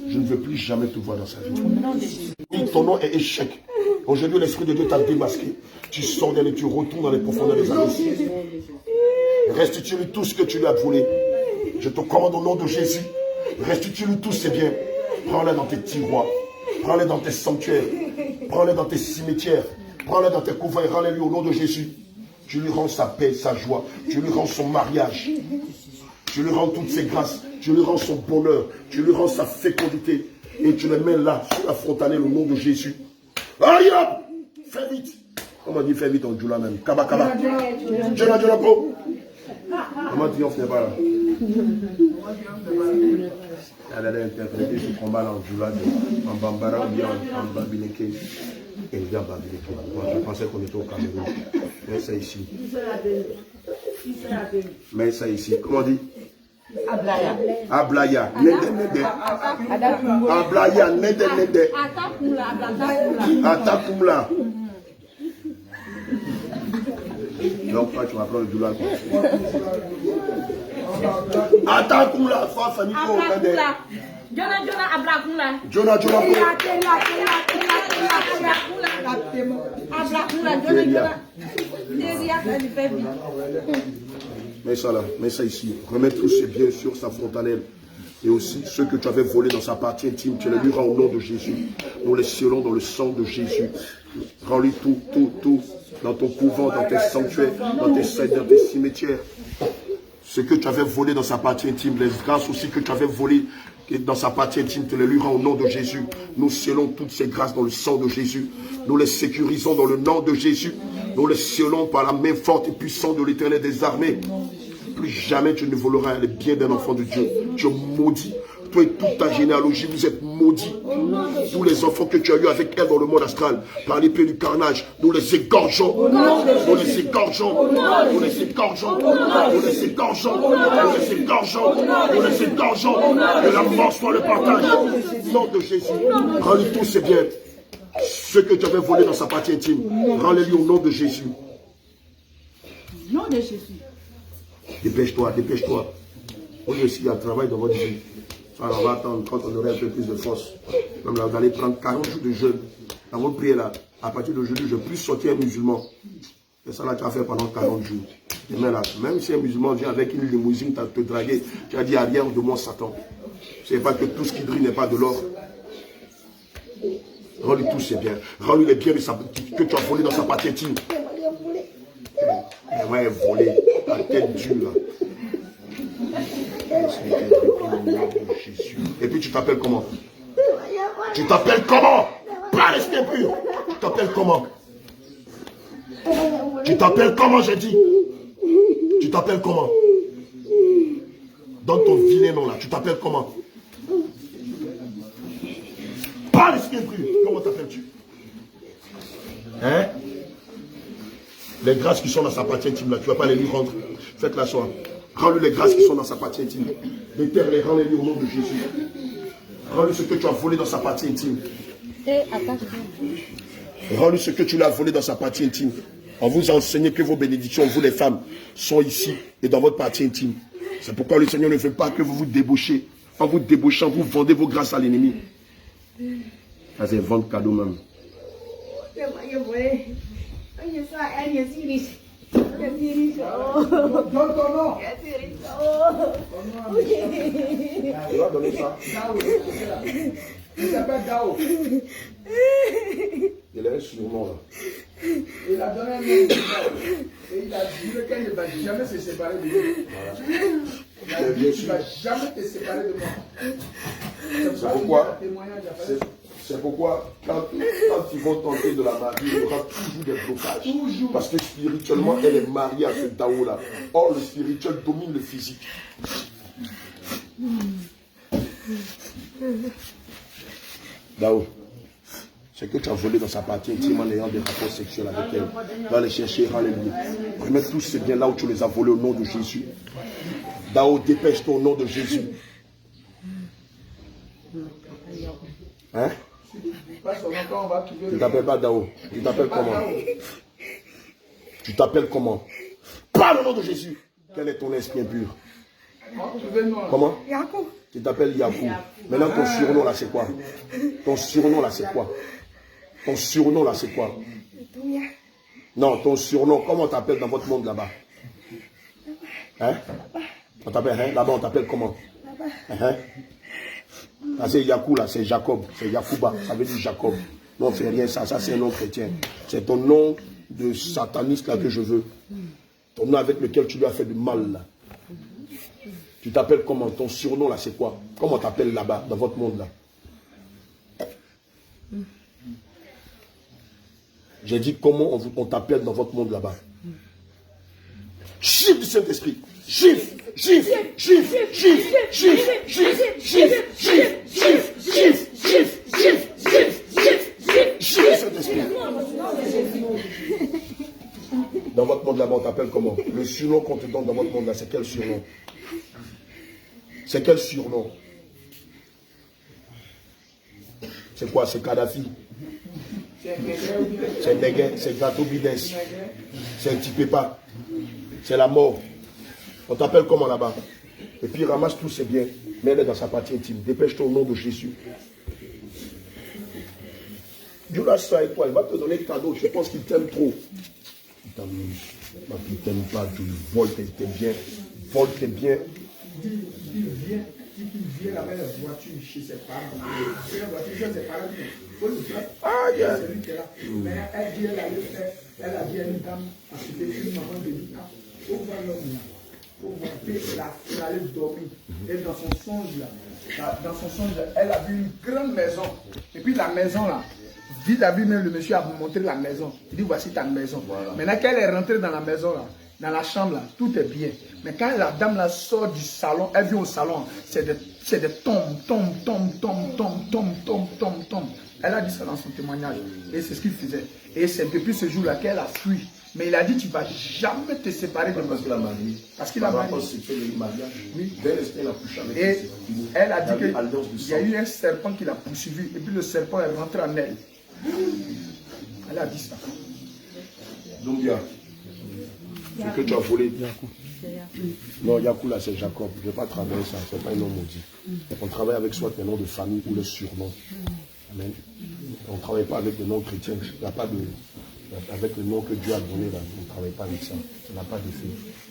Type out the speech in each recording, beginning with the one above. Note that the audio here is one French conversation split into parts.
Je ne veux plus jamais te voir dans sa vie. Oui, ton nom est échec. Aujourd'hui, l'Esprit de Dieu t'a démasqué. Tu sors d'elle et tu retournes dans les profondeurs des abysses. Restitue-lui tout ce que tu lui as volé. Je te commande au nom de Jésus. Restitue-lui tous ses biens. Prends-les dans tes tiroirs. Prends-les dans tes sanctuaires. Prends-les dans tes cimetières. Prends-les dans tes couverts et rends-les-lui au nom de Jésus. Tu lui rends sa paix, sa joie. Tu lui rends son mariage. Tu lui rends toutes ses grâces. Tu lui rends son bonheur. Tu lui rends sa fécondité. Et tu les mets là, sur la frontanelle, au nom de Jésus. Aïe! Fais vite! Comment dit fais vite en Djoula même? Kaba Kaba. Djoula Djoula Bro. Comment dit on fait pas là? Elle allait interpréter ce combat là en Djoula, en Bambara ou bien en Babileke. Et bien Babileke. Moi je pensais qu'on était au Cameroun. Mais c'est ici. Mais c'est ici. Comment on dit? Ablaya. Ablaya. Nede Nede. Ablaya. Nede Nede. Atakumla. Donc toi tu vas prendre le douleur. Atakumla. Fa famille pour Nede. Jonah Ablakula. Jonah Mets ça là, mets ça ici. Remets tous ses biens sur sa fontanelle. Et aussi ceux que tu avais volés dans sa partie intime, tu les lui rends au nom de Jésus. Nous les scellons dans le sang de Jésus. Rends-lui tout, dans ton couvent, dans tes sanctuaires, dans tes cimetières. Ce que tu avais volé dans sa partie intime, les grâces aussi que tu avais volées dans sa partie intime, tu les lui rends au nom de Jésus. Nous scellons toutes ces grâces dans le sang de Jésus. Nous les sécurisons dans le nom de Jésus. Nous les scellons par la main forte et puissante de l'Éternel des armées. Plus jamais tu ne voleras les biens d'un enfant de Dieu. Tu es maudit. Toi et toute ta généalogie, vous êtes maudits. Tous les enfants que tu as eus avec elle dans le monde astral, par l'épée du carnage, nous les égorgeons. Nous les égorgeons. Nous les égorgeons. Nous les égorgeons. Nous les égorgeons. Nous les égorgeons. Que la mort soit le partage. Au nom de Jésus, rends-lui tous ses biens. Ce que tu avais volé dans sa partie intime, rends-les-lui au nom de Jésus. Au nom de Jésus. Dépêche-toi, dépêche-toi. On est aussi à travail dans votre vie. Alors on va attendre quand on aurait un peu plus de force. Même là, vous allez prendre 40 jours de jeûne. Dans votre prière là, à partir d'aujourd'hui, je peux sortir un musulman. C'est ça là que tu vas faire pendant 40 jours. Et même là, même si un musulman vient avec une limousine, te draguer, tu as dit arrière de moi Satan. C'est pas que tout ce qui brille n'est pas de l'or. Rends-lui tous ses biens. Rends-lui les biens que tu as volés dans sa partie intime. Elle va voler la tête dure là. Et puis tu t'appelles comment? Tu t'appelles comment? Pas l'esprit pur. Tu t'appelles comment? Tu t'appelles comment, j'ai dit? Tu t'appelles comment? Donne ton vilain nom là. Tu t'appelles comment? Pas l'esprit pur. Comment t'appelles-tu? Hein? Les grâces qui sont dans sa partie intime là, tu ne vas pas les lui rendre. Faites-la soir. Rends-lui les grâces qui sont dans sa partie intime. L'éternel, rends-les-lui au nom de Jésus. Rends-lui ce que tu as volé dans sa partie intime. Rends-lui ce que tu lui as volé dans sa partie intime. On vous a enseigné que vos bénédictions, vous les femmes, sont ici et dans votre partie intime. C'est pourquoi le Seigneur ne veut pas que vous vous débauchez. En vous débauchant, vous vendez vos grâces à l'ennemi. Ça c'est vendre cadeau même. Tu vas donner ça. Il s'appelle Dao. Il a un surnom là. Il a donné un nom de Dao. Et il a juré qu'elle ne va jamais se séparer de lui. Il a dit, tu ne vas jamais te séparer de moi. C'est pourquoi, quand ils vont tenter de la marier, il y aura toujours des blocages. Parce que spirituellement, elle est mariée à ce Dao là. Or, le spirituel domine le physique. Dao, c'est que tu as volé dans sa partie intime en ayant des rapports sexuels avec elle. Va les chercher, alléluia. Remets tous ces biens là où tu les as volés au nom de Jésus. Dao, dépêche-toi au nom de Jésus. Hein? Tu t'appelles pas Dao. Tu t'appelles comment? Tu t'appelles comment? Parle au nom de Jésus. Quel est ton esprit impur? Comment? Tu t'appelles Yakou. Maintenant ton surnom là c'est quoi? Ton surnom là c'est quoi? Ton surnom là c'est quoi? Non, ton surnom, comment on t'appelle dans votre monde là-bas? Hein? On t'appelle, hein? Là-bas on t'appelle comment? Hein? Là c'est Yakou là, c'est Jacob, c'est Yakouba, ça veut dire Jacob. Non, c'est rien ça, ça c'est un nom chrétien. C'est ton nom de sataniste là que je veux. Ton nom avec lequel tu lui as fait du mal là. Tu t'appelles comment? Ton surnom là c'est quoi? Comment on t'appelle là-bas, dans votre monde là? J'ai dit comment on t'appelle dans votre monde là-bas. Chiffre du Saint-Esprit. Chiffre, chiffre, chiffre, chiffre, chiffre, chiffre, chiffre, chiffre, chiffre, chiffre, chiffre, chiffre, chiffre du Saint-Esprit. Dans votre monde là-bas, on t'appelle comment? Le surnom qu'on te donne dans votre monde là, c'est quel surnom? C'est quel surnom? C'est quoi? C'est Kadhafi. C'est Neguet, c'est Gato Bides. C'est un petit pépa. C'est la mort. On t'appelle comment là-bas? Et puis ramasse tous ses biens. Mets-les dans sa partie intime. Dépêche-toi au nom de Jésus. Dieu lâche ça avec toi. Il va te donner cadeau. Je pense qu'il t'aime trop. Il t'amuse. Il ne t'aime pas. Tu lui voles tes biens. Vole tes biens. Il vient avec la voiture chez ses parents. La voiture chez ses parents. Ah, yeah. C'est lui qui est là. Mais elle dit, elle a dit à une dame, parce que c'est une maman de l'État. Faut voir l'homme là. Faut voir qu'elle allait dormir. Et dans son songe là, elle a vu une grande maison. Et puis la maison là, vite a vu même le monsieur a montré la maison. Il dit voici ta maison. Voilà. Maintenant qu'elle est rentrée dans la maison là, dans la chambre là, tout est bien. Mais quand la dame là sort du salon, elle vient au salon, c'est des tombes. Elle a dit ça dans son témoignage. Et c'est ce qu'il faisait. Et c'est depuis ce jour-là qu'elle a fui. Mais il a dit, tu ne vas jamais te séparer de moi. Parce qu'il a marié. Parce qu'il a marié. Oui. Et elle a dit qu'il y a eu un serpent qui l'a poursuivi. Et puis le serpent est rentré en elle. Elle a dit ça. Donc, ce que tu as volé. Non, Yakou là c'est Jacob. Je ne vais pas travailler ça. Ce n'est pas un nom maudit. On travaille avec soit les noms de famille ou le surnom. Amen. On ne travaille pas avec le nom chrétien. Il n'y a pas de. Avec le nom que Dieu a donné là, on ne travaille pas avec ça. Ça n'a pas d'effet.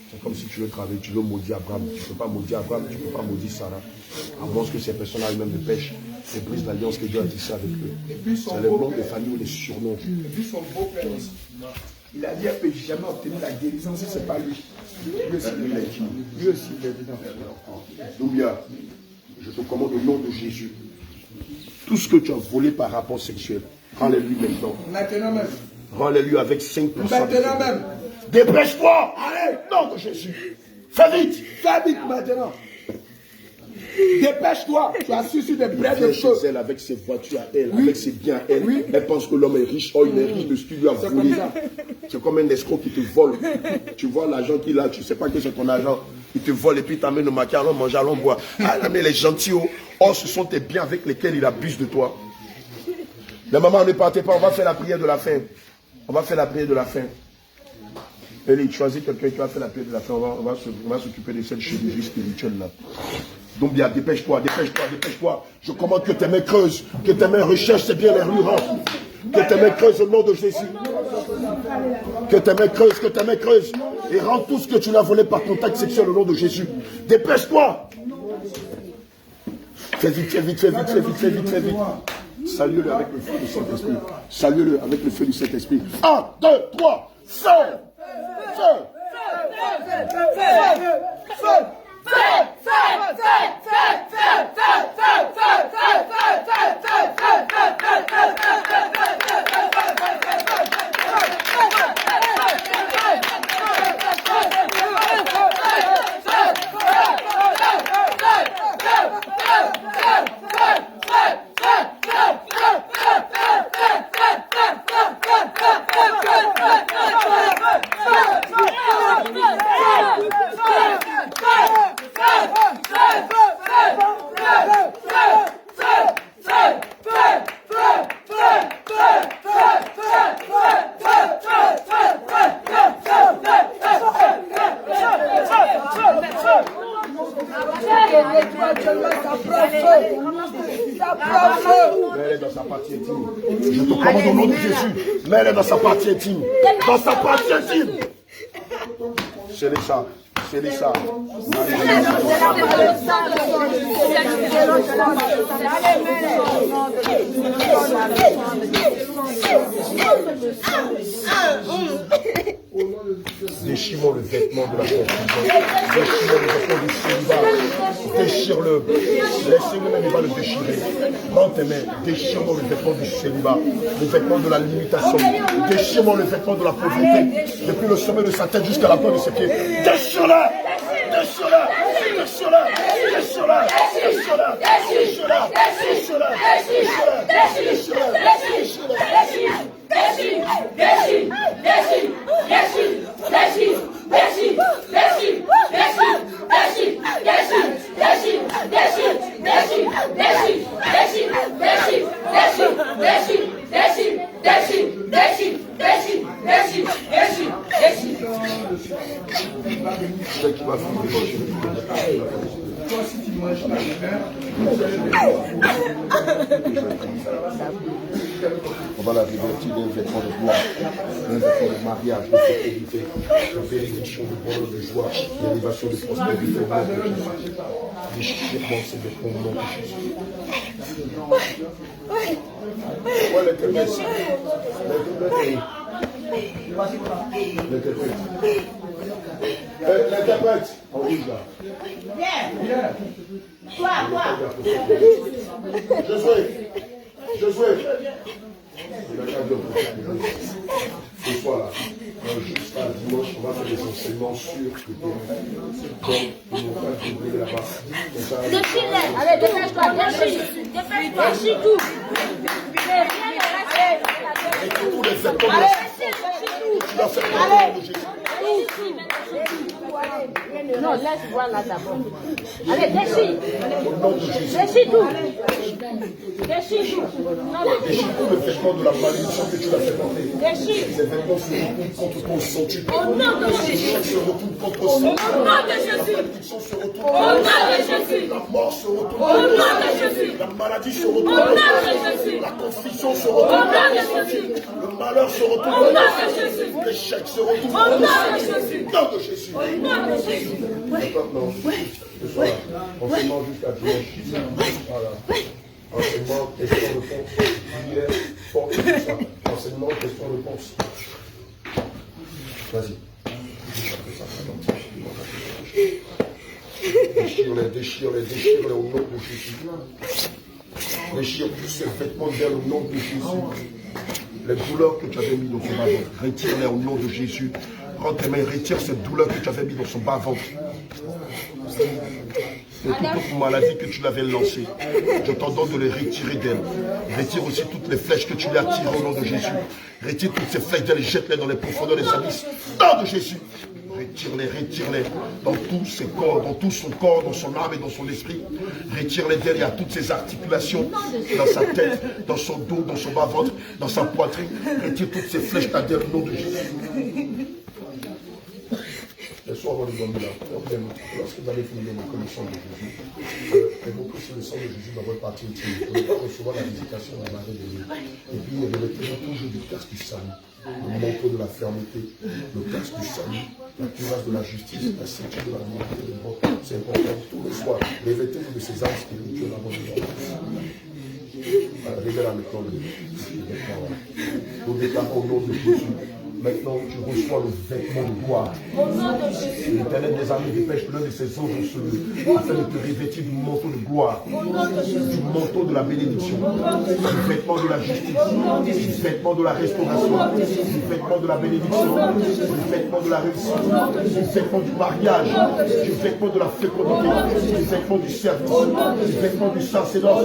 C'est comme si tu veux travailler, tu veux maudire Abraham. Tu ne peux pas maudire Abraham, tu ne peux pas maudire Sarah. À moins que ces personnes-là elles-mêmes de pêche et brisent l'alliance que Dieu a tissée avec eux. C'est les noms de famille ou les surnoms. Et puis son beau-père aussi. Il a dit qu'elle ne peut jamais obtenir la guérison si ce n'est pas lui. Lui aussi, il est dedans. Lui aussi, il est dedans. Doubia, je te commande au nom de Jésus. Tout ce que tu as volé par rapport sexuel, rends-le-lui maintenant. Maintenant même. Rends-le-lui avec 5%. Maintenant même. Dépêche-toi. Allez, nom de Jésus. Fais vite maintenant. Dépêche-toi. Tu as su sur des braises de feu. Elle avec ses voitures à elle, avec ses biens à elle. Oui. Elle pense que l'homme est riche. Oh, il est riche de ce qu'il lui a volé. C'est comme un escroc qui te vole. Tu vois l'argent qu'il a, tu ne sais pas que c'est ton argent. Il te vole et puis il t'amène au marché, allons manger, allons boire. Ah, mais il est gentil. Oh, ce sont tes biens avec lesquels il abuse de toi. Mais maman, ne partez pas, on va faire la prière de la fin. On va faire la prière de la fin. Elie, choisis quelqu'un qui va faire la prière de la fin. On va s'occuper de cette chirurgie spirituelle là. Donc bien, dépêche-toi. Je commande que tes mains creusent, que tes mains recherchent, c'est bien les rues. Que tes mains creusent au nom de Jésus. Que tes mains creusent. Et rends tout ce que tu l'as volé par contact sexuel au nom de Jésus. Dépêche-toi. Fais vite. Salue-le avec le feu du Saint-Esprit. Salue-le avec le feu du Saint-Esprit. 1, 2, 3, feu! Mets-les dans sa partie intime. Je te commande au nom de Jésus. Mets-les dans sa partie intime. Dans sa partie intime. C'est ça. C'est ça. Déchirons le vêtement de la confusion. Déchirons le vêtement du célibat. Déchire-le. Laissez-le même, il va le déchirer. Prends tes mains. Déchirons le vêtement du célibat. Le vêtement de la limitation. Déchirons le vêtement de la pauvreté. Depuis le sommet de sa tête jusqu'à la pointe de ses pieds. Déchire-le. Déchire-le. Déchire-le. Déchire-le. Déchire-le. Déchire-le. Déchire-le. On va la revêtir d'un vêtement de gloire, d'un vêtement de mariage, de sécurité, de bénédiction, de bonheur, de joie, d'élévation, de prospérité, de Jésus. Déchirement, ces vêtements au nom de Jésus. Ouais, l'interprète. L'interprète. En rouge là. Quoi? Josué. Ce soir-là, jusqu'à dimanche, on va faire des enseignements sur le terrain. Donc, ils vont pas brûler là-bas. Déchire-les. Allez, dépêche-toi, déchire tout. Et tous les vêtements de la Jésus. Non, laisse voir là d'abord. Allez, déchire. Déchire tout. Déchire tout. Déchire tout le vêtement de la malédiction que tu l'as fait porter. Déchire. Ces vêtements se retournent contre ton sang. Tu peux. Au nom de Jésus. Se retourne contre ton sang. Au nom de Jésus. La malédiction se retourne Au nom de Jésus. La mort se retourne Au nom de Jésus. La maladie se retourne Au nom de Jésus. La confusion se Au retourne nom de Jésus. Le malheur se retourne Au nom de Jésus. L'échec se retourne Au nom de Jésus. Au nom de Jésus. Au nom de Jésus. Maintenant, ce soir, enseignement jusqu'à dimanche. Voilà. Enseignement, question-réponse. Prière, porte tout ça. Enseignement, question-réponse. Vas-y. Déchire-les au nom de Jésus. Déchire tous ces vêtements vers le nom de Jésus. Les douleurs que tu avais mis dans son bas-ventre, retire-les au nom de Jésus. Prends tes mains, retire cette douleur que tu avais mis dans son bas-ventre. Et toute autre maladie que tu l'avais lancée, je t'ordonne de les retirer d'elle. Retire aussi toutes les flèches que tu lui as tirées au nom de Jésus. Retire toutes ces flèches d'elle et jette-les dans les profondeurs des abysses. Au nom de Jésus. Retire-les dans tout ses corps, dans tout son corps, dans son âme et dans son esprit. Retire-les d'elle et à toutes ses articulations, dans sa tête, dans son dos, dans son bas-ventre, dans sa poitrine. Retire toutes ces flèches d'elle au nom de Jésus. Le soir, on va les dormir là. Lorsque vous allez finir la connexion de Jésus, évoquez sur le sang de Jésus dans votre partie intime. Vous allez recevoir la visitation de la marée de Dieu. Et puis, revêtez-vous toujours du casque du salut, le manteau de la fermeté, le casque du salut, la cuirasse de la justice, la ceinture de la vérité de Dieu. C'est important. Tout le soir, revêtez-vous de ces armes spirituelles avant de dormir. Révèle maintenant le vêtement. Nous déclarons au nom de Jésus. Maintenant, tu reçois le vêtement de gloire. L'Éternel des armées dépêche l'un de ses anges afin de te revêtir du manteau de gloire, du manteau de la bénédiction, du vêtement de la justice, du vêtement de la restauration, du vêtement de la bénédiction, du vêtement de la réussite, du vêtement du mariage, du vêtement de la fécondité, du vêtement du service, du vêtement du sacerdoce.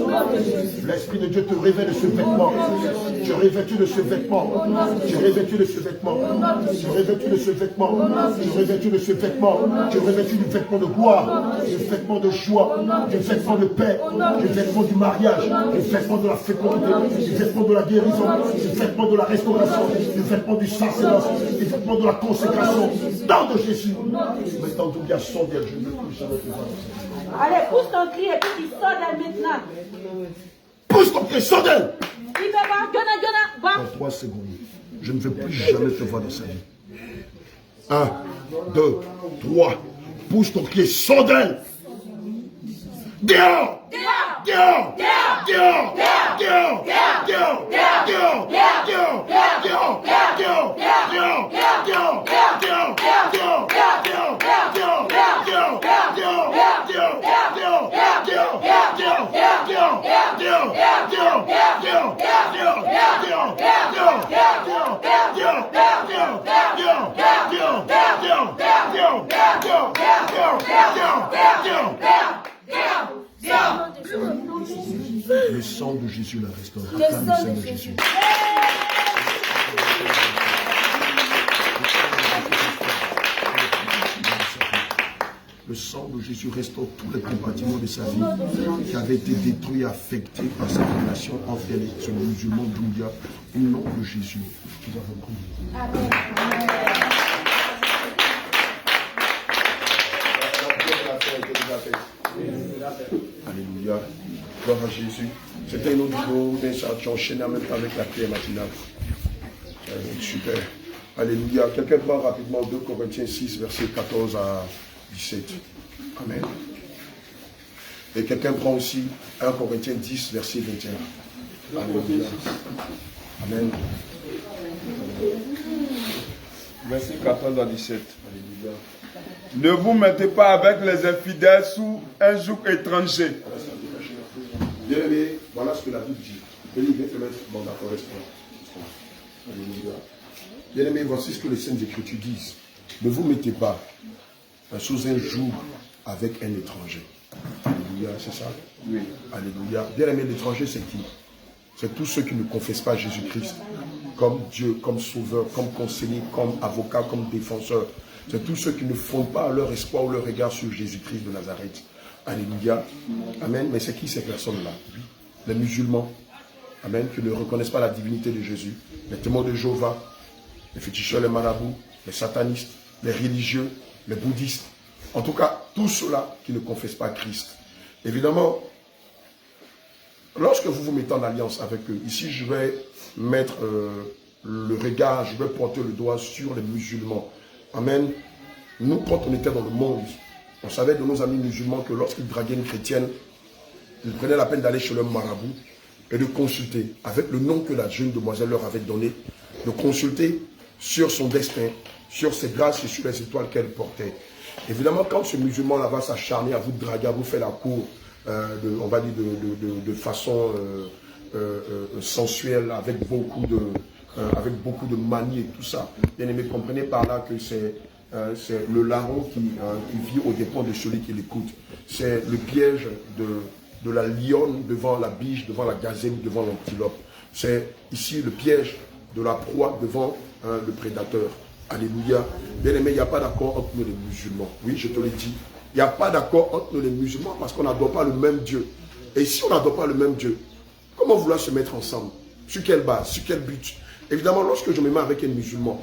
L'Esprit de Dieu te révèle de ce vêtement. Tu es revêtu de ce vêtement. Tu es revêtu de ce vêtement. vêtement. Je suis revêtu de ce vêtement. Je suis revêtu de ce vêtement. Je suis revêtu du vêtement de gloire, du vêtement de joie, du vêtement de paix, du vêtement du mariage, du vêtement de la fécondité, du vêtement de la guérison, du vêtement de la restauration, du vêtement du sacerdoce, du vêtement de la consécration. Dans de Jésus. Maintenant, tout bien son Dieu, je ne veux plus jamais te voir. Allez, pousse ton cri et puis tu sors d'elle maintenant. Pousse ton cri, sors d'elle. Il peut voir, Jonah, va. En 3 secondes, je ne veux plus jamais te voir dans sa vie. 1, 2, 3. Pousse ton pied, sors d'elle. Dehors! Dehors! Dehors! Dehors! Dehors! Dehors! Dehors! Dehors! Dehors! Dehors! Dehors! Dehors! Dehors! Le sang de Jésus la restaure. Le sang de Jésus. Le sang de Jésus restaure tous les compartiments de sa vie qui avaient été détruits, affectés par sa relation entre elle et son musulman Doulia. Au nom de Jésus, nous avons prié. Alléluia. Gloire à Jésus. C'était une autre vidéo, mais ça a enchaîné en même temps avec la prière matinale. Super. Alléluia. Quelqu'un prend rapidement 2 Corinthiens 6, versets 14 à 17. Amen. Et quelqu'un prend aussi 1 Corinthiens 10, verset 21. Alléluia. Amen. Verset 14 à 17. Alléluia. Ne vous mettez pas avec les infidèles sous un joug étranger. Bien aimé, voilà ce que la Bible dit. Venez, viens te mettre dans la correspondance. Alléluia. Bien aimé, voici ce que les Saintes Écritures disent. Ne vous mettez pas sous un joug avec un étranger. Alléluia, c'est ça? Oui. Alléluia. Bien aimé, l'étranger, c'est qui? C'est tous ceux qui ne confessent pas Jésus-Christ comme Dieu, comme sauveur, comme conseiller, comme avocat, comme défenseur. C'est tous ceux qui ne fondent pas leur espoir ou leur regard sur Jésus-Christ de Nazareth. Alléluia. Amen. Mais c'est qui ces personnes-là? Les musulmans. Amen. Qui ne reconnaissent pas la divinité de Jésus. Les témoins de Jéhovah, les féticheurs, les marabouts, les satanistes, les religieux, les bouddhistes. En tout cas, tous ceux-là qui ne confessent pas Christ. Évidemment, lorsque vous vous mettez en alliance avec eux, ici je vais mettre le regard, je vais pointer le doigt sur les musulmans. Amen. Nous, quand on était dans le monde, on savait de nos amis musulmans que lorsqu'ils draguaient une chrétienne, ils prenaient la peine d'aller chez le marabout et de consulter, avec le nom que la jeune demoiselle leur avait donné, de consulter sur son destin, sur ses grâces et sur les étoiles qu'elle portait. Évidemment, quand ce musulman-là va s'acharner à vous draguer, à vous faire la cour, on va dire de façon sensuelle, avec beaucoup de manies et tout ça. Bien aimé, comprenez par là que c'est le larron qui vit aux dépens de celui qui l'écoute. C'est le piège de la lionne devant la biche, devant la gazelle, devant l'antilope. C'est ici le piège de la proie devant le prédateur. Alléluia. Bien aimé, il n'y a pas d'accord entre nous les musulmans. Oui, je te l'ai dit. Il n'y a pas d'accord entre nous les musulmans parce qu'on n'adore pas le même Dieu. Et si on n'adore pas le même Dieu, comment vouloir se mettre ensemble? Sur quelle base? Sur quel but? Évidemment, lorsque je me mets avec un musulman,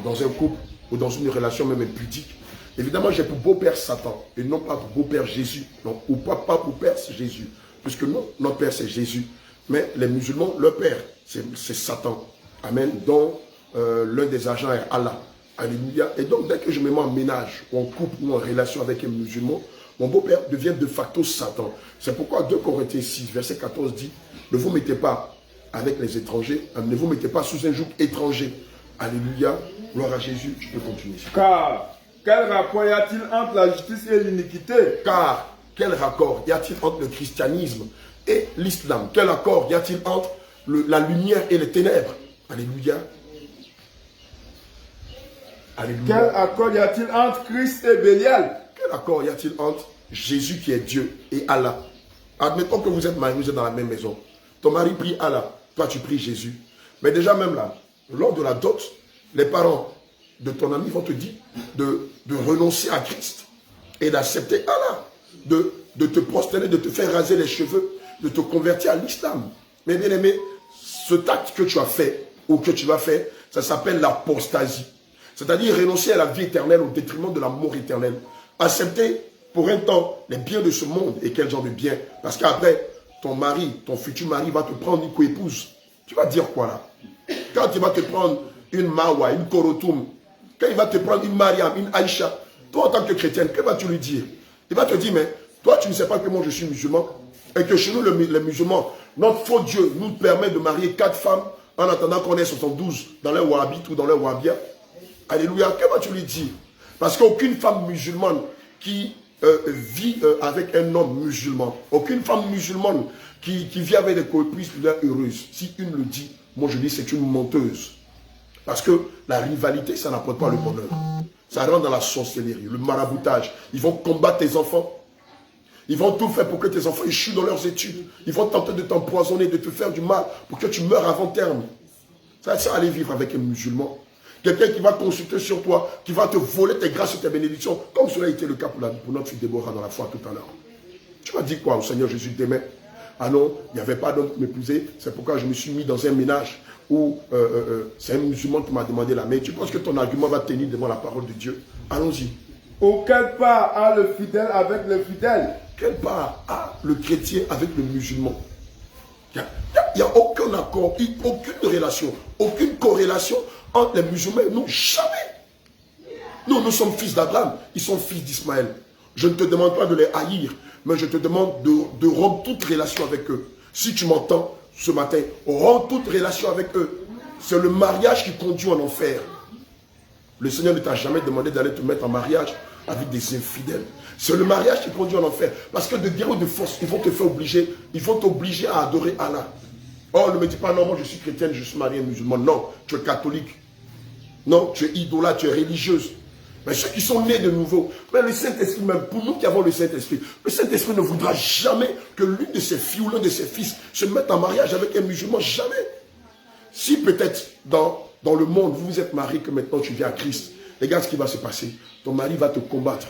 dans un couple ou dans une relation même impudique, évidemment, j'ai pour beau-père Satan et non pas pour beau-père Jésus. Non, ou pas pour père, c'est Jésus. Puisque nous, notre père, c'est Jésus. Mais les musulmans, leur père, c'est Satan. Amen. Dont l'un des agents est Allah. Alléluia. Et donc, dès que je me mets en ménage, ou en couple, ou en relation avec un musulman, mon beau-père devient de facto Satan. C'est pourquoi 2 Corinthiens 6, verset 14 dit, ne vous mettez pas avec les étrangers, ne vous mettez pas sous un joug étranger. Alléluia. Gloire à Jésus. Je peux continuer. Car, quel rapport y a-t-il entre la justice et l'iniquité? Car, quel raccord y a-t-il entre le christianisme et l'islam? Quel accord y a-t-il entre la lumière et les ténèbres? Alléluia. Alléluia. Quel accord y a-t-il entre Christ et Bélial? Quel accord y a-t-il entre Jésus qui est Dieu et Allah? Admettons que vous êtes mariés, vous êtes dans la même maison. Ton mari prie Allah, toi tu pries Jésus. Mais déjà même là, lors de la dot, les parents de ton ami vont te dire de renoncer à Christ et d'accepter Allah, de te prosterner, de te faire raser les cheveux, de te convertir à l'islam. Mais bien aimé, ce acte que tu as fait ou que tu vas faire, ça s'appelle l'apostasie. C'est-à-dire renoncer à la vie éternelle au détriment de la mort éternelle. Accepter pour un temps les biens de ce monde. Et quel genre de biens? Parce qu'après, ton mari, ton futur mari va te prendre une co-épouse. Tu vas dire quoi là? Quand il va te prendre une Mawa, une Korotoum, quand il va te prendre une Mariam, une Aïcha, toi en tant que chrétienne, que vas-tu lui dire? Il va te dire, mais toi tu ne sais pas que moi je suis musulman et que chez nous les musulmans, notre faux Dieu nous permet de marier 4 femmes en attendant qu'on ait 72 dans les Wahhabites ou dans les Wahhabia. Alléluia, que vas-tu lui dire? Parce qu'aucune femme musulmane qui vit avec un homme musulman, aucune femme musulmane qui vit avec des co-épouses est heureuse. Si une le dit, moi je dis c'est une menteuse. Parce que la rivalité, ça n'apporte pas le bonheur. Ça rentre dans la sorcellerie, le maraboutage. Ils vont combattre tes enfants. Ils vont tout faire pour que tes enfants échouent dans leurs études. Ils vont tenter de t'empoisonner, de te faire du mal pour que tu meurs avant terme. Ça aller vivre avec un musulman. Quelqu'un qui va consulter sur toi, qui va te voler tes grâces et tes bénédictions, comme cela a été le cas pour notre fille Déborah dans la foi tout à l'heure. Tu vas dire quoi au Seigneur Jésus demain? Ah non, il n'y avait pas d'homme pour m'épouser, c'est pourquoi je me suis mis dans un ménage où c'est un musulman qui m'a demandé la main. Tu penses que ton argument va tenir devant la parole de Dieu? Allons-y. Auquel part a le fidèle avec le fidèle? Quelle part a le chrétien avec le musulman? Il n'y a aucun accord, aucune relation, aucune corrélation entre les musulmans et nous. Jamais. Nous sommes fils d'Abraham, ils sont fils d'Ismaël. Je ne te demande pas de les haïr, mais je te demande de rompre toute relation avec eux. Si tu m'entends ce matin, romps toute relation avec eux. C'est le mariage qui conduit en enfer. Le Seigneur ne t'a jamais demandé d'aller te mettre en mariage avec des infidèles. C'est le mariage qui conduit en enfer. Parce que de guerre ou de force, ils vont te faire obliger, ils vont t'obliger à adorer Allah. Oh, ne me dis pas non, moi je suis chrétienne, je suis mariée musulmane. Non, tu es catholique. Non, tu es idolâtre, tu es religieuse. Mais ceux qui sont nés de nouveau, mais le Saint-Esprit, même pour nous qui avons le Saint-Esprit, le Saint-Esprit ne voudra jamais que l'une de ses filles ou l'un de ses fils se mette en mariage avec un musulman. Jamais. Si peut-être dans le monde, vous vous êtes marié, que maintenant tu viens à Christ, regarde ce qui va se passer. Ton mari va te combattre.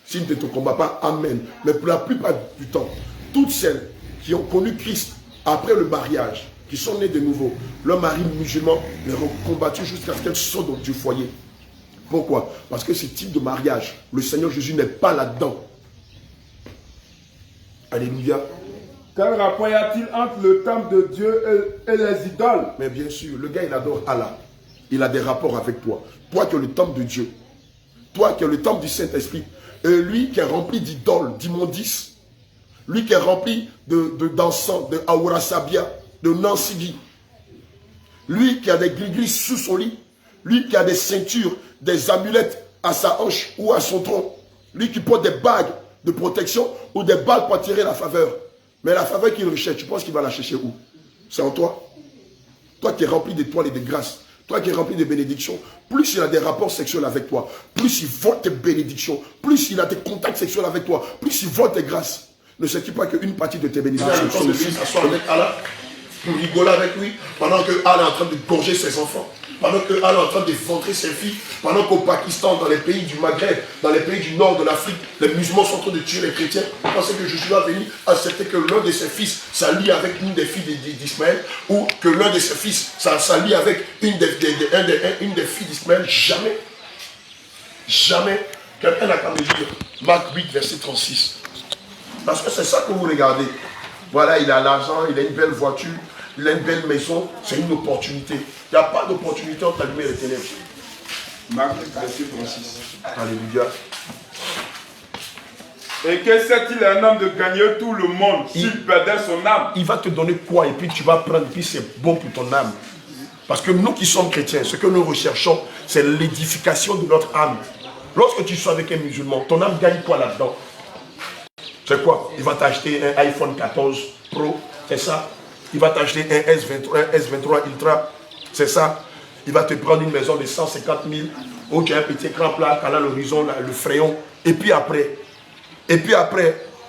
S'il ne te combat pas, amen. Mais pour la plupart du temps, toutes celles qui ont connu Christ après le mariage, qui sont nées de nouveau, leur mari musulman les ont combattus jusqu'à ce qu'elles sortent du foyer. Pourquoi? Parce que ce type de mariage, le Seigneur Jésus n'est pas là-dedans. Alléluia. Quel rapport y a-t-il entre le temple de Dieu et les idoles? Mais bien sûr, le gars il adore Allah. Il a des rapports avec toi. Toi qui es le temple de Dieu. Toi qui es le temple du Saint-Esprit. Et lui qui est rempli d'idoles, d'immondices. Lui qui est rempli d'encens, de Aura Sabia, de Nansigi. Lui qui a des gris-gris sous son lit. Lui qui a des ceintures, des amulettes à sa hanche ou à son tronc. Lui qui porte des bagues de protection ou des balles pour attirer la faveur. Mais la faveur qu'il recherche, tu penses qu'il va la chercher où? C'est en toi. Toi qui es rempli d'étoiles et de grâces. Toi qui es rempli de bénédictions. Plus il a des rapports sexuels avec toi, plus il vole tes bénédictions, plus il a des contacts sexuels avec toi, plus il vole tes grâces. Ne sais-tu pas qu'une partie de tes bénédictions sont aussi s'asseoir avec Allah pour rigoler avec lui pendant que Allah est en train de gorger ses enfants? Pendant que Allah est en train de ventrer ses filles, pendant qu'au Pakistan, dans les pays du Maghreb, dans les pays du nord de l'Afrique, les musulmans sont en train de tuer les chrétiens, vous pensez que Jésus va venir accepter que l'un de ses fils s'allie avec une des filles d'Ismaël, ou que l'un de ses fils s'allie avec une des filles d'Ismaël? Jamais. Jamais. Quelqu'un n'a qu'à me dire Marc 8, verset 36. Parce que c'est ça que vous regardez. Voilà, il a l'argent, il a une belle voiture, il a une belle maison, c'est une opportunité. Il n'y a pas d'opportunité entre la lumière et les ténèbres. Marc 8, verset 36. Alléluia. Et que sait-il un homme de gagner tout le monde s'il perdait son âme? Il va te donner quoi et puis tu vas prendre, puis c'est bon pour ton âme. Parce que nous qui sommes chrétiens, ce que nous recherchons, c'est l'édification de notre âme. Lorsque tu sois avec un musulman, ton âme gagne quoi là-dedans? C'est quoi? Il va t'acheter un iPhone 14 Pro, c'est ça? Il va t'acheter un S23 Ultra, c'est ça? Il va te prendre une maison de 150 000, où tu as un petit écran plat, à l'horizon, le frayon. Et puis après,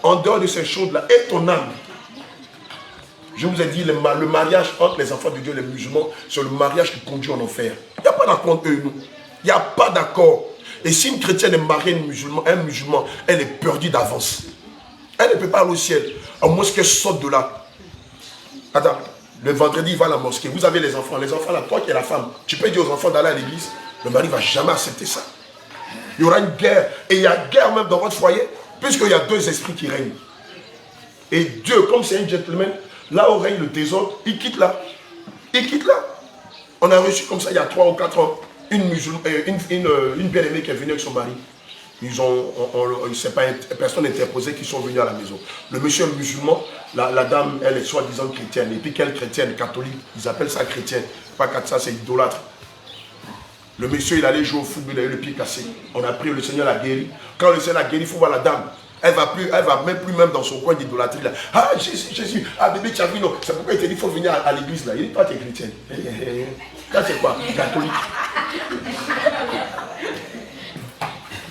en dehors de ces choses-là, et ton âme, Je vous ai dit, le mariage entre les enfants de Dieu et les musulmans, c'est le mariage qui conduit en enfer. Il n'y a pas d'accord entre eux et nous. Il n'y a pas d'accord. Et si une chrétienne est mariée à un musulman, elle est perdue d'avance. Elle ne peut pas aller au ciel, à moins qu'elle sorte de là. Attends, le vendredi, il va à la mosquée. Vous avez les enfants là, toi qui es la femme, tu peux dire aux enfants d'aller à l'église. Le mari ne va jamais accepter ça. Il y aura une guerre. Et il y a guerre même dans votre foyer, puisqu'il y a deux esprits qui règnent. Et Dieu, comme c'est un gentleman, là où règne le désordre, il quitte là. Il quitte là. On a reçu comme ça il y a 3 ou 4 ans une bien-aimée qui est venue avec son mari. Personne interposée qui sont venus à la maison. Le monsieur est musulman, la dame, elle est soi-disant chrétienne. Et puis quelle chrétienne, catholique, ils appellent ça chrétienne. Pas que ça, c'est idolâtre. Le monsieur, il allait jouer au football, il a eu le pied cassé. On a prié, le Seigneur l'a guéri. Quand le Seigneur l'a guéri, il faut voir la dame. Elle va même plus dans son coin d'idolâtrie là. Ah Jésus, ah bébé, tu as vu, non. C'est pourquoi il t'a dit qu'il faut venir à l'église là. Il dit, toi tu es chrétienne. Là c'est quoi? Catholique.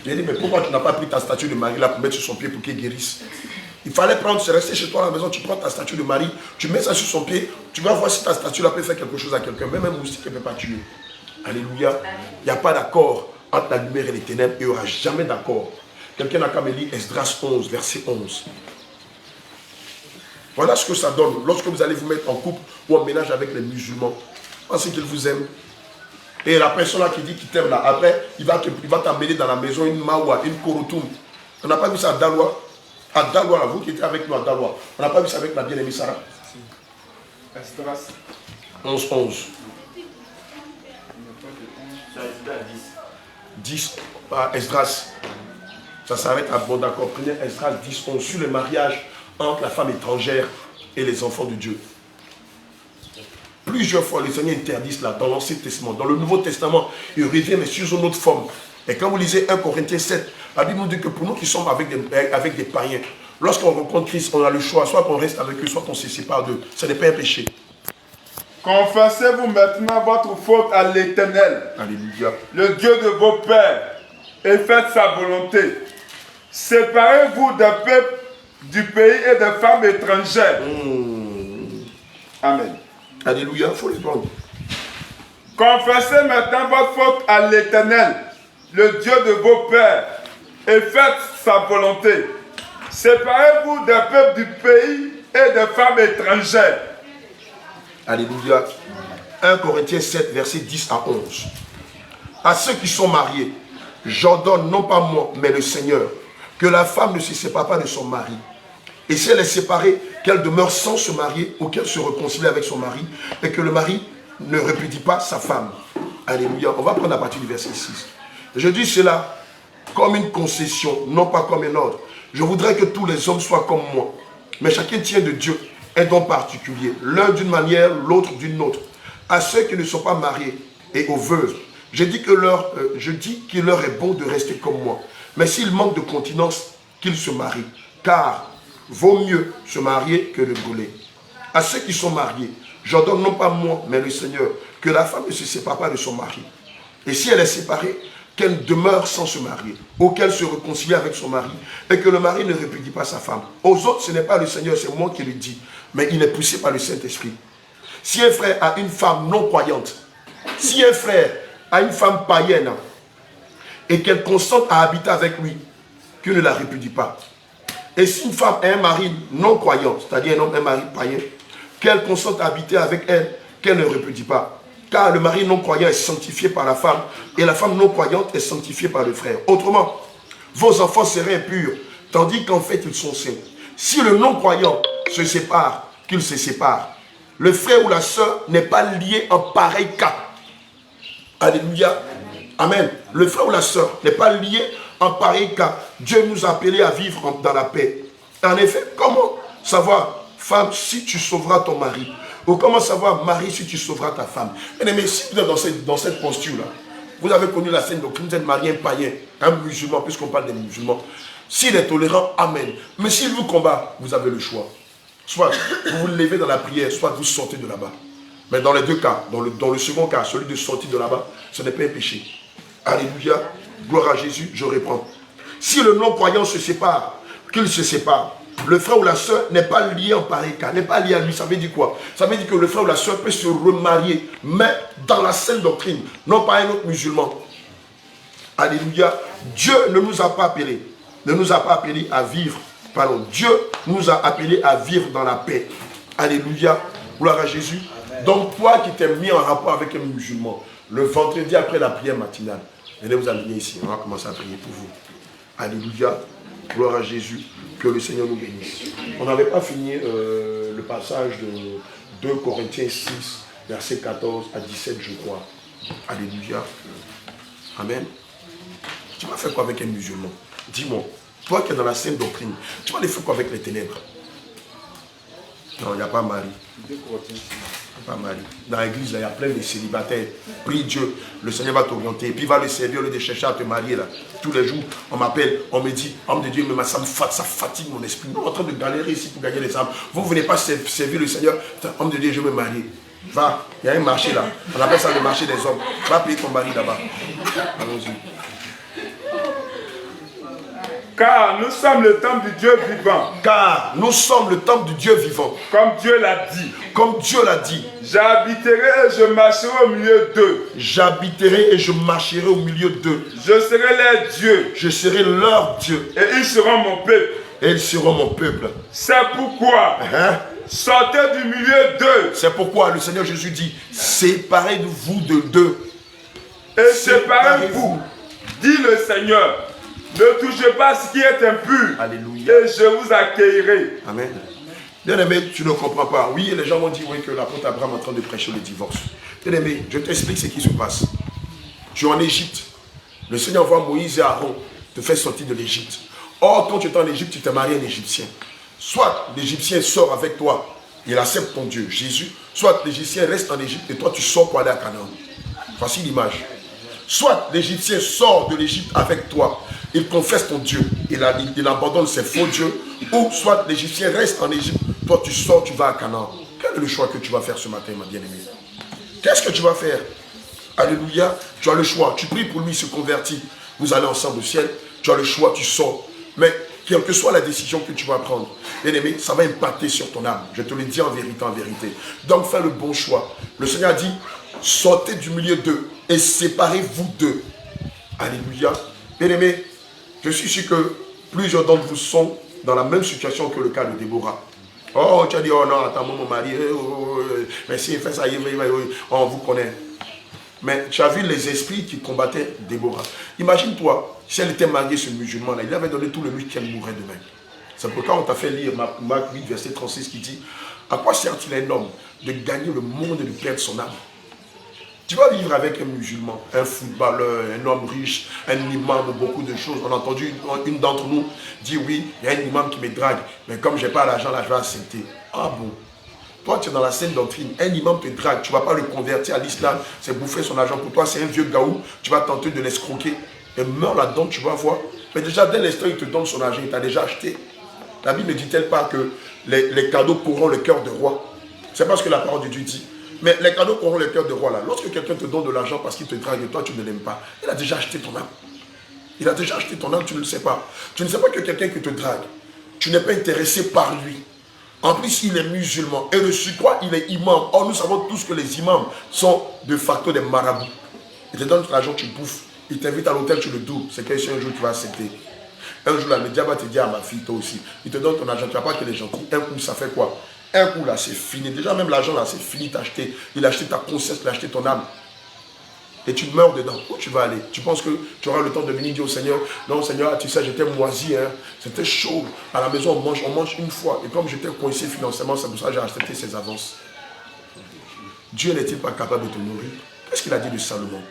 Il a dit, mais pourquoi tu n'as pas pris ta statue de Marie là pour mettre sur son pied pour qu'il guérisse? Il fallait rester chez toi à la maison, tu prends ta statue de Marie, tu mets ça sur son pied, tu vas voir si ta statue là peut faire quelque chose à quelqu'un. Même un moustique ne peut pas tuer. Alléluia. Il n'y a pas d'accord entre la lumière et les ténèbres. Il n'y aura jamais d'accord. Quelqu'un n'a qu'à me lire Esdras 11, verset 11. Voilà ce que ça donne. Lorsque vous allez vous mettre en couple ou en ménage avec les musulmans, pensez qu'ils vous aiment. Et la personne là qui dit qu'il t'aime là, après, il va t'amener dans la maison une mawa, une korotoum. On n'a pas vu ça à Daloa. À Daloa, vous qui étiez avec nous à Daloa. On n'a pas vu ça avec la bien-aimée Sarah. Esdras 11, 11. 10. Esdras. Ça s'arrête à bon d'accord. Prenez Esdras 10, 11 sur le mariage entre la femme étrangère et les enfants de Dieu. Plusieurs fois, le Seigneur interdit cela dans l'Ancien Testament. Dans le Nouveau Testament, il revient, mais sous une autre forme. Et quand vous lisez 1 Corinthiens 7, la Bible nous dit que pour nous qui sommes avec des païens, lorsqu'on rencontre Christ, on a le choix, soit qu'on reste avec eux, soit qu'on se sépare d'eux. Ce n'est pas un péché. Confessez-vous maintenant votre faute à l'Éternel, Alléluia. le Dieu de vos pères, et faites sa volonté. Séparez-vous des peuples du pays et des femmes étrangères. Amen. Alléluia, il faut les prendre. Confessez maintenant votre faute à l'Éternel, le Dieu de vos pères, et faites sa volonté. Séparez-vous des peuples du pays et des femmes étrangères. Alléluia. 1 Corinthiens 7, verset 10 à 11. À ceux qui sont mariés, j'ordonne, non pas moi, mais le Seigneur, que la femme ne se sépare pas de son mari. Et si elle est séparée, qu'elle demeure sans se marier ou qu'elle se réconcilie avec son mari et que le mari ne répudie pas sa femme. Alléluia. On va prendre à partir du verset 6. Je dis cela comme une concession, non pas comme un ordre. Je voudrais que tous les hommes soient comme moi. Mais chacun tient de Dieu un don particulier. L'un d'une manière, l'autre d'une autre. À ceux qui ne sont pas mariés et aux veuves, je dis qu'il leur est bon de rester comme moi. Mais s'ils manquent de continence, qu'ils se marient. Car vaut mieux se marier que de brûler. À ceux qui sont mariés, j'ordonne non pas moi, mais le Seigneur, que la femme ne se sépare pas de son mari. Et si elle est séparée, qu'elle demeure sans se marier, ou qu'elle se réconcilie avec son mari, et que le mari ne répudie pas sa femme. Aux autres, ce n'est pas le Seigneur, c'est moi qui le dis, mais il est poussé par le Saint-Esprit. Si un frère a une femme non croyante, si un frère a une femme païenne, et qu'elle consente à habiter avec lui, qu'il ne la répudie pas. Et si une femme a un mari non croyant, c'est-à-dire un homme, un mari païen, qu'elle consente à habiter avec elle, qu'elle ne répudie pas. Car le mari non croyant est sanctifié par la femme, et la femme non croyante est sanctifiée par le frère. Autrement, vos enfants seraient impurs, tandis qu'en fait ils sont saints. Si le non croyant se sépare, qu'il se sépare. Le frère ou la sœur n'est pas lié en pareil cas. Alléluia. Amen. Le frère ou la sœur n'est pas lié en pareil cas. Dieu nous a appelés à vivre dans la paix. En effet, comment savoir, femme, si tu sauveras ton mari? Ou comment savoir, mari, si tu sauveras ta femme? Mais si vous êtes dans cette posture-là, vous avez connu la scène doctrine, vous êtes marié un païen, un musulman, puisqu'on parle des musulmans. S'il est tolérant, amen. Mais s'il vous combat, vous avez le choix. Soit vous vous levez dans la prière, soit vous sortez de là-bas. Mais dans les deux cas, dans le second cas, celui de sortir de là-bas, ce n'est pas un péché. Alléluia, gloire à Jésus, je reprends. Si le non-croyant se sépare, qu'il se sépare. le frère ou la soeur n'est pas lié en pareil cas, n'est pas lié à lui. Ça veut dire quoi? Ça veut dire que le frère ou la soeur peut se remarier, mais dans la saine doctrine, non pas un autre musulman. Alléluia. Dieu ne nous a pas appelés, à vivre. Pardon, Dieu nous a appelés à vivre dans la paix. Alléluia. Gloire à Jésus. Donc toi qui t'es mis en rapport avec un musulman, le vendredi après la prière matinale, venez vous amener ici, on va commencer à prier pour vous. Alléluia. Gloire à Jésus. Que le Seigneur nous bénisse. On n'avait pas fini le passage de 2 Corinthiens 6, versets 14 à 17, je crois. Alléluia. Amen. Tu vas faire quoi avec un musulman? Dis-moi. Toi qui es dans la sainte doctrine, tu vas aller faire quoi avec les ténèbres? Non, il n'y a pas Marie. Pas Marie. Dans l'église, il y a plein de célibataires. Prie Dieu, le Seigneur va t'orienter. Et puis il va le servir, le chercher à te marier là. Tous les jours, on m'appelle, on me dit, homme de Dieu, mais ça fatigue mon esprit. Nous, on est en train de galérer ici pour gagner les âmes. Vous ne venez pas servir le Seigneur. Homme de Dieu, je veux me marier. Va, il y a un marché là. On appelle ça le marché des hommes. Va payer ton mari là-bas. Allons-y. Car nous sommes le temple du Dieu vivant. Car nous sommes le temple du Dieu vivant. Comme Dieu l'a dit. Comme Dieu l'a dit. J'habiterai et je marcherai au milieu d'eux. J'habiterai et je marcherai au milieu d'eux. Je serai leur Dieu. Je serai leur Dieu. Et ils seront mon peuple. Et ils seront mon peuple. C'est pourquoi sortez du milieu d'eux. C'est pourquoi le Seigneur Jésus dit, séparez-vous d'eux. Et séparez-vous, dit le Seigneur. Ne touchez pas ce qui est impur. Alléluia. Et je vous accueillerai. Amen. Bien aimé, tu ne comprends pas. Oui, les gens m'ont dit oui, que l'apôtre Abraham est en train de prêcher le divorce. Bien aimé, je t'explique ce qui se passe. Tu es en Égypte. Le Seigneur envoie Moïse et Aaron te faire sortir de l'Égypte. Or, quand tu es en Égypte, tu t'es marié à un Égyptien. Soit l'Égyptien sort avec toi, il accepte ton Dieu, Jésus. Soit l'Égyptien reste en Égypte et toi tu sors pour aller à Canaan. Voici l'image. Soit l'Égyptien sort de l'Égypte avec toi, il confesse ton Dieu, il abandonne ses faux dieux, ou soit l'Égyptien reste en Égypte, toi tu sors, tu vas à Canaan. Quel est le choix que tu vas faire ce matin, ma bien-aimée? Qu'est-ce que tu vas faire? Alléluia, tu as le choix, tu pries pour lui, il se convertit, vous allez ensemble au ciel, tu as le choix, tu sors. Mais quelle que soit la décision que tu vas prendre, bien-aimé, ça va impacter sur ton âme. Je te le dis en vérité, en vérité. Donc fais le bon choix. Le Seigneur a dit, sortez du milieu d'eux et séparez-vous d'eux. Alléluia. Bien-aimé, je suis sûr que plusieurs d'entre vous sont dans la même situation que le cas de Déborah. Oh, tu as dit, oh non, attends, mon mari, mais si il fait ça, on vous connaît. Mais tu as vu les esprits qui combattaient Déborah. Imagine-toi, si elle était mariée, ce musulman-là, il avait donné tout le lui qu'elle mourrait demain. C'est pourquoi on t'a fait lire Marc 8, verset 36, qui dit, à quoi sert-il un homme de gagner le monde et de perdre son âme? Tu vas vivre avec un musulman, un footballeur, un homme riche, un imam, beaucoup de choses. On a entendu une d'entre nous dire, oui, il y a un imam qui me drague, mais comme je n'ai pas l'argent, là, je vais accepter. Ah bon? Toi, tu es dans la sainte doctrine, un imam te drague, tu ne vas pas le convertir à l'islam, c'est bouffer son argent pour toi, c'est un vieux gaou, tu vas tenter de l'escroquer. Et meurs là-dedans, tu vas voir. Mais déjà, dès l'instant où il te donne son argent, il t'a déjà acheté. La Bible ne dit-elle pas que les cadeaux pourront le cœur de roi? C'est pas ce que la parole de Dieu dit. Mais les cadeaux pourront le cœur de roi là. Lorsque quelqu'un te donne de l'argent parce qu'il te drague et toi tu ne l'aimes pas, il a déjà acheté ton âme. Il a déjà acheté ton âme, tu ne le sais pas. Tu ne sais pas que quelqu'un qui te drague, tu n'es pas intéressé par lui. En plus, il est musulman. Et le surcroît, il est imam. Or, nous savons tous que les imams sont de facto des marabouts. Il te donne l'argent, tu bouffes. Il t'invite à l'hôtel, tu le doubles. C'est qu'un jour tu vas accepter. Un jour là, le diable va te dire à ma fille, toi aussi. Il te donne ton argent, tu ne vas pas qu'il est gentil. Un coup, ça fait quoi? Un coup là, c'est fini. Déjà, même l'argent là, c'est fini d'acheter. Il a acheté ta conscience, il a acheté ton âme. Et tu meurs dedans. Où tu vas aller? Tu penses que tu auras le temps de venir dire au Seigneur, non Seigneur, tu sais, j'étais moisi, hein. C'était chaud. À la maison, on mange une fois. Et comme j'étais coincé financièrement, c'est pour ça que j'ai acheté ses avances. Dieu n'est-il pas capable de te nourrir? Qu'est-ce qu'il a dit de Salomon?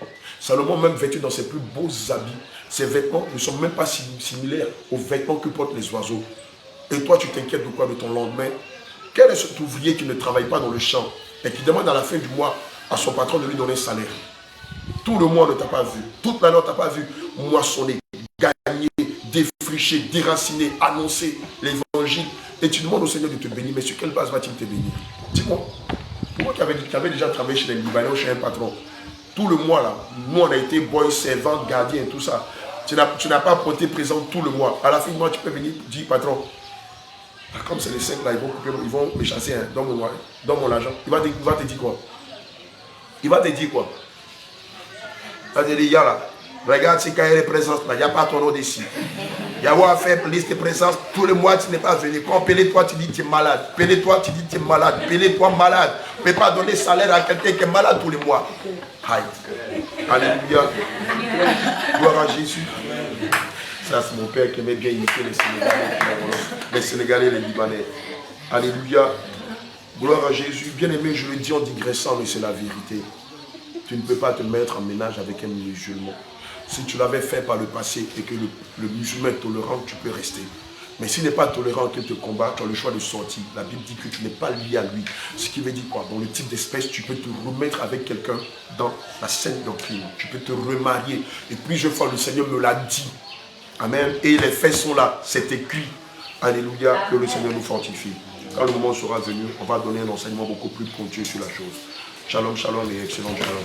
Salomon, même vêtu dans ses plus beaux habits, ses vêtements ne sont même pas similaires aux vêtements que portent les oiseaux. Et toi, tu t'inquiètes de quoi de ton lendemain? Quel est cet ouvrier qui ne travaille pas dans le champ et qui demande à la fin du mois à son patron de lui donner un salaire? Tout le mois ne t'a pas vu. Toute l'année, on ne t'a pas vu moissonner, gagner, défricher, déraciner, annoncer l'évangile. Et tu demandes au Seigneur de te bénir. Mais sur quelle base va-t-il te bénir? Dis-moi. Moi qui avais déjà travaillé chez les Libanais, chez un patron. Tout le mois, là, nous, on a été boy, servant, gardien, tout ça. Tu n'as pas apporté présent tout le mois. À la fin du mois, tu peux venir dire, patron, Comme c'est les 5 là, ils vont me chasser, hein, dans mon argent. Il va te dire quoi? Il va te dire quoi? Il va te dire, là, regarde ces cahiers de présence là, il n'y a pas ton nom dessus. Il y a à faire liste de présence. Tous les mois, tu n'es pas venu. Quand paye-toi, tu dis que tu es malade. Paye-toi, tu dis que tu es malade. Paye-toi malade. Tu ne peux pas donner salaire à quelqu'un qui est malade tous les mois. Aïe. Alléluia. Gloire à Jésus. Ça, c'est mon père qui aimait bien imiter les Sénégalais et les Libanais. Alléluia. Gloire à Jésus. Bien aimé, je le dis en digressant, mais c'est la vérité. Tu ne peux pas te mettre en ménage avec un musulman. Si tu l'avais fait par le passé et que le musulman est tolérant, tu peux rester. Mais s'il n'est pas tolérant qu'il te combat, tu as le choix de sortir. La Bible dit que tu n'es pas lié à lui. Ce qui veut dire quoi? Dans le type d'espèce, tu peux te remettre avec quelqu'un dans la saine doctrine. Tu peux te remarier. Et plusieurs fois, le Seigneur me l'a dit. Amen. Et les faits sont là. C'est écrit. Alléluia. Que le Seigneur nous fortifie. Quand le moment sera venu, on va donner un enseignement beaucoup plus pointu sur la chose. Shalom, shalom et excellent shalom.